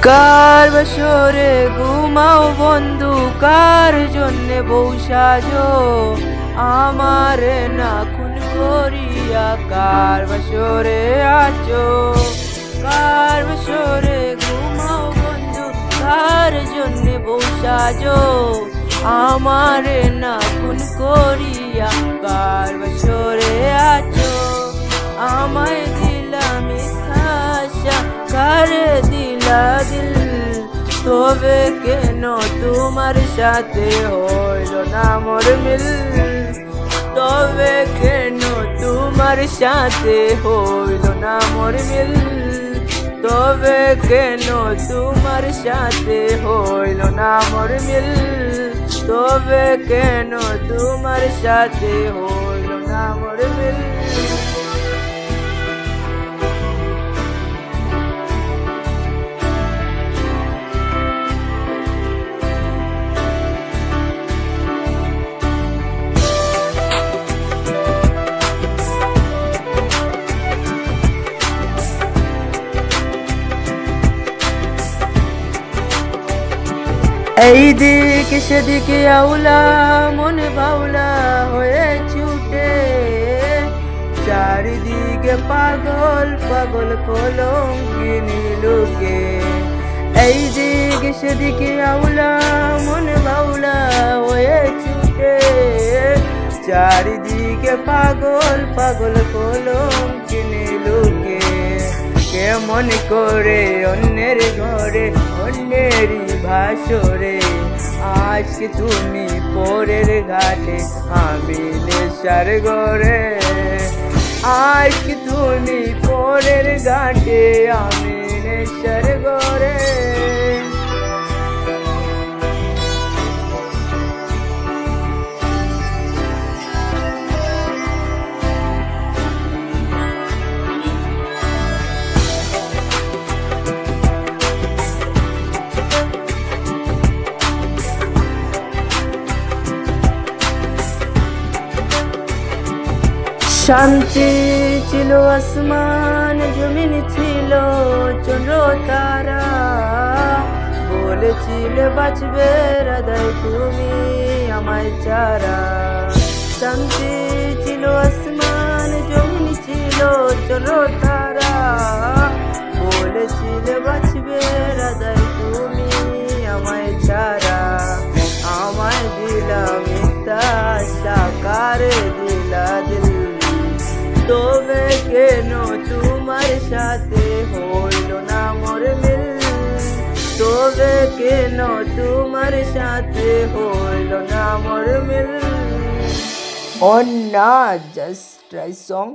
কার বাসরে ঘুমাও বন্ধু, কার জন্যে বউ সাজো আমারে না খুন করিয়া, কার বাসরে আছো। কার বাসরে ঘুমাও বন্ধু, কার জন্যে বউ সাজো আমারে না খুন করিয়া, কার বাসরে আছো। আমায় দিলা মিথ্যা আশা, কারে দিলা দিল, তবে কেন তোমার সাথে হইল না মোর মিল, তবে কেন তোমার সাথে হইল না মোর মিল, তবে কেন তোমার সাথে হইল না মোর মিল, তবে কেন তোমার সাথে হইল না মোর মিল। এই দিকে সেদিকে আউলা মনে বাউলা হয়ে ছুটে, চারিদিকে পাগল পাগল কলঙ্কিনী লোকে। এই দিকে সেদিকে আউলা মনে বাউলা হয়ে ছুটে, চারিদিকে পাগল পাগল কলঙ্কিনী লোকে। কেমন করে অন্যের ঘরে অন্যেরই ভাসরে, আজকে তুমি পরের ঘাটে আমি নেশার ঘরে, আজকে তুমি পরের ঘাটে আমি নেশার ঘরে। শান্তি ছিল আসমান জমিন ছিল চন্দ্র তারা, বলেছিলে বাঁচবে হৃদয় তুমি আমায় চারা। শান্তি ছিল আসমান জমিন ছিল চন্দ্র তারা, বলেছিলে বাঁচবে হৃদয় তুমি আমায় চারা। আমায় দিলা মিথ্যা আশা, কারে দিলা দিল, তবে কেন তোমার সাথে হইল না মোর মিল, তবে কেন তোমার সাথে হইল না মোর মিল। On not just try song.